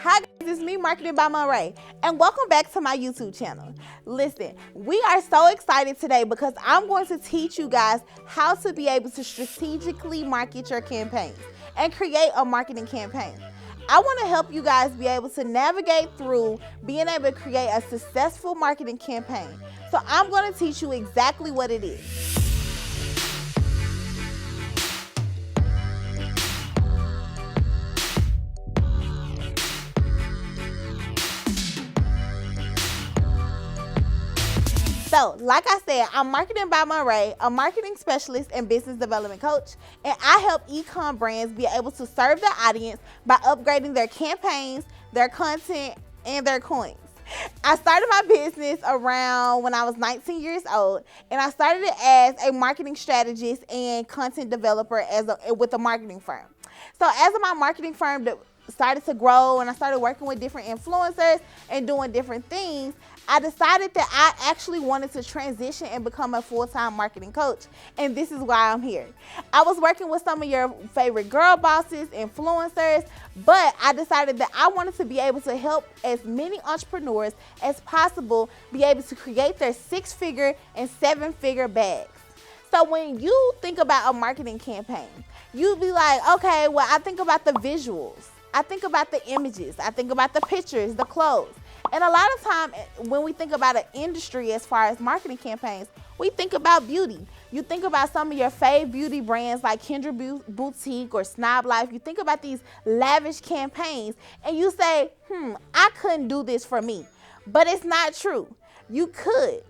Hi guys, it's me, Marketing by Monrae, and welcome back to my YouTube channel. Listen, we are so excited today because I'm going to teach you guys how to be able to strategically market your campaigns and create a marketing campaign. I want to help you guys be able to navigate through being able to create a successful marketing campaign. So I'm going to teach you exactly what it is. So, like I said, I'm Marketing by Monrae, a marketing specialist and business development coach, and I help e-com brands be able to serve their audience by upgrading their campaigns, their content, and their coins. I started my business around when I was 19 years old, and I started it as a marketing strategist and content developer with a marketing firm. So as my marketing firm started to grow and I started working with different influencers and doing different things, I decided that I actually wanted to transition and become a full-time marketing coach, and this is why I'm here. I was working with some of your favorite girl bosses, influencers, but I decided that I wanted to be able to help as many entrepreneurs as possible be able to create their 6-figure and 7-figure bags. So when you think about a marketing campaign, you'll be like, okay, well, I think about the visuals. I think about the images. I think about the pictures, the clothes. And a lot of time when we think about an industry as far as marketing campaigns, we think about beauty. You think about some of your fave beauty brands like Kendra Boutique or Snob Life. You think about these lavish campaigns and you say, I couldn't do this for me. But it's not true. You could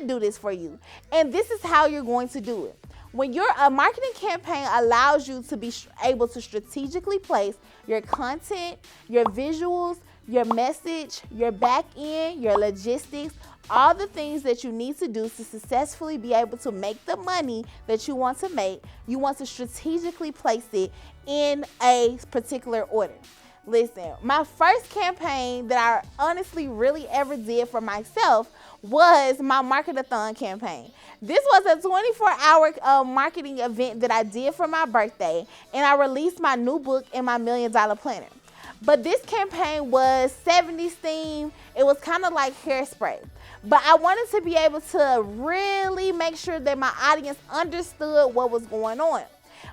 do this for you. And this is how you're going to do it. When a marketing campaign allows you to be able to strategically place your content, your visuals, your message, your back end, your logistics, all the things that you need to do to successfully be able to make the money that you want to make, you want to strategically place it in a particular order. Listen, my first campaign that I honestly really ever did for myself was my Market-a-thon campaign. This was a 24-hour marketing event that I did for my birthday, and I released my new book and my $1 Million Planner. But this campaign was 70s theme. It was kind of like hairspray. But I wanted to be able to really make sure that my audience understood what was going on.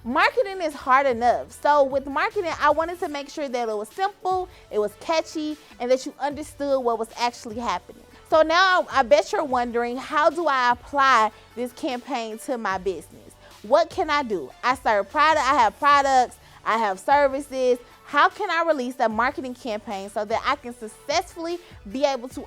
Marketing is hard enough. So with marketing, I wanted to make sure that it was simple, it was catchy, and that you understood what was actually happening. So now I bet you're wondering, how do I apply this campaign to my business? What can I do? I have products, I have services. How can I release a marketing campaign so that I can successfully be able to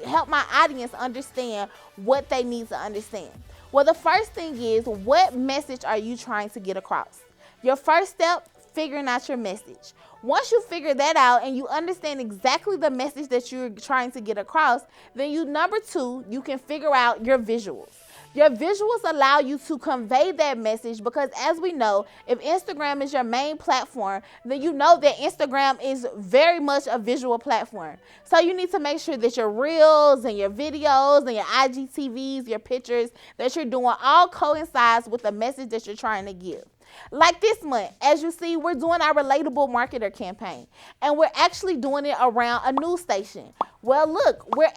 help my audience understand what they need to understand? Well, the first thing is, what message are you trying to get across? Your first step, figuring out your message. Once you figure that out and you understand exactly the message that you're trying to get across, then number two, you can figure out your visuals. Your visuals allow you to convey that message because, as we know, if Instagram is your main platform, then you know that Instagram is very much a visual platform. So you need to make sure that your reels and your videos and your IGTVs, your pictures that you're doing all coincides with the message that you're trying to give. Like this month, as you see, we're doing our Relatable Marketer campaign, and we're actually doing it around a news station. Well, look, we're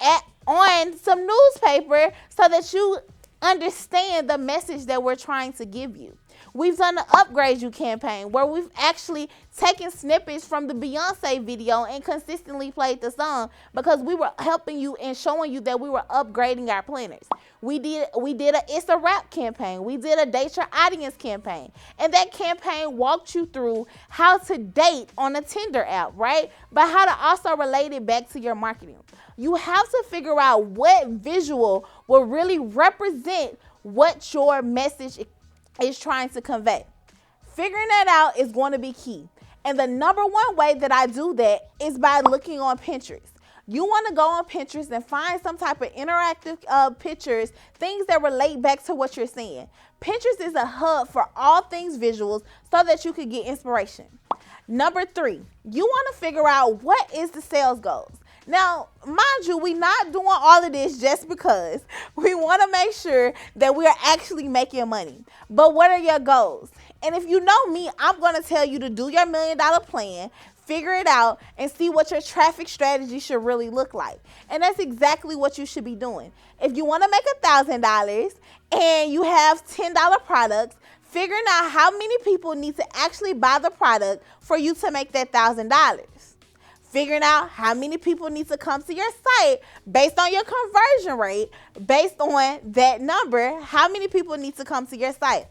on some newspaper so that you understand the message that we're trying to give you. We've done an Upgrade You campaign where we've actually taken snippets from the Beyonce video and consistently played the song because we were helping you and showing you that we were upgrading our planners. We did a It's a Wrap campaign. We did a Date Your Audience campaign. And that campaign walked you through how to date on a Tinder app, right? But how to also relate it back to your marketing. You have to figure out what visual will really represent what your message is trying to convey. Figuring that out is going to be key. And the number one way that I do that is by looking on Pinterest. You want to go on Pinterest and find some type of interactive pictures, things that relate back to what you're seeing. Pinterest is a hub for all things visuals so that you can get inspiration. Number three, you want to figure out what is the sales goals. Now, mind you, we're not doing all of this just because. We want to make sure that we are actually making money. But what are your goals? And if you know me, I'm going to tell you to do your $1 Million Plan, figure it out, and see what your traffic strategy should really look like. And that's exactly what you should be doing. If you want to make $1,000 and you have $10 products, figuring out how many people need to actually buy the product for you to make that $1,000. Figuring out how many people need to come to your site based on your conversion rate, based on that number, how many people need to come to your site.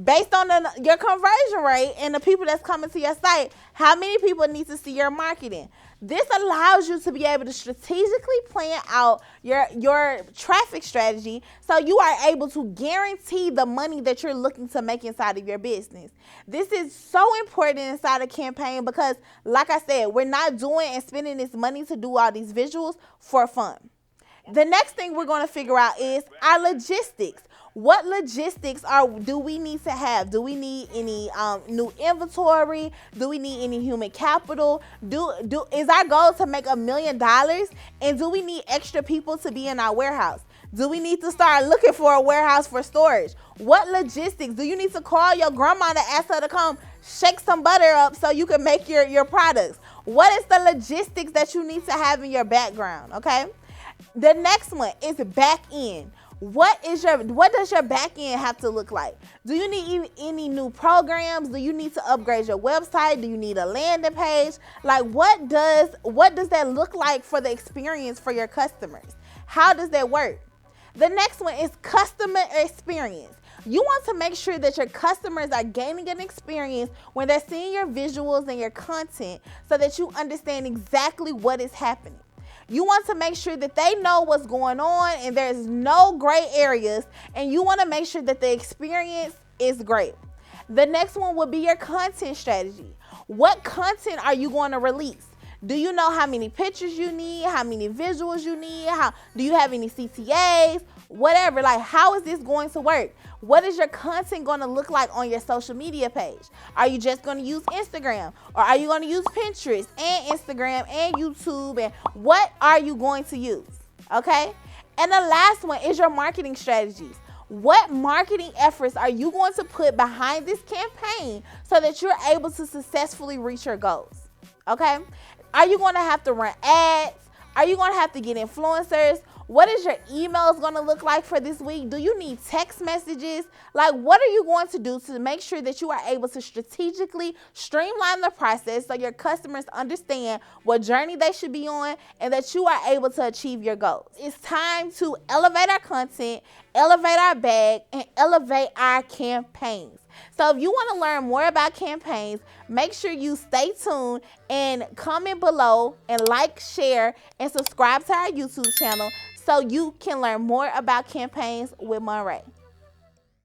Based on your conversion rate and the people that's coming to your site, how many people need to see your marketing. This allows you to be able to strategically plan out your traffic strategy so you are able to guarantee the money that you're looking to make inside of your business. This is so important inside a campaign because, like I said, we're not doing and spending this money to do all these visuals for fun. The next thing we're going to figure out is our logistics. What logistics do we need to have? Do we need any new inventory? Do we need any human capital? Is our goal to make $1 million? And do we need extra people to be in our warehouse? Do we need to start looking for a warehouse for storage? What logistics? Do you need to call your grandma to ask her to come shake some butter up so you can make your products? What is the logistics that you need to have in your background? Okay. The next one is back end. What does your back end have to look like? Do you need any new programs? Do you need to upgrade your website? Do you need a landing page? Like what does that look like for the experience for your customers? How does that work? The next one is customer experience. You want to make sure that your customers are gaining an experience when they're seeing your visuals and your content so that you understand exactly what is happening. You want to make sure that they know what's going on and there's no gray areas, and you want to make sure that the experience is great. The next one will be your content strategy. What content are you going to release? Do you know how many pictures you need? How many visuals you need? Do you have any CTAs? Whatever, like how is this going to work? What is your content going to look like on your social media page? Are you just going to use Instagram, or are you going to use Pinterest and Instagram and YouTube? And what are you going to use? Okay. And the last one is your marketing strategies. What marketing efforts are you going to put behind this campaign so that you're able to successfully reach your goals? Okay. Are you going to have to run ads? Are you going to have to get influencers? What is your emails going to look like for this week? Do you need text messages? Like, what are you going to do to make sure that you are able to strategically streamline the process so your customers understand what journey they should be on and that you are able to achieve your goals? It's time to elevate our content, elevate our bag, and elevate our campaigns. So if you want to learn more about campaigns, make sure you stay tuned and comment below and like, share, and subscribe to our YouTube channel so you can learn more about campaigns with Monrae.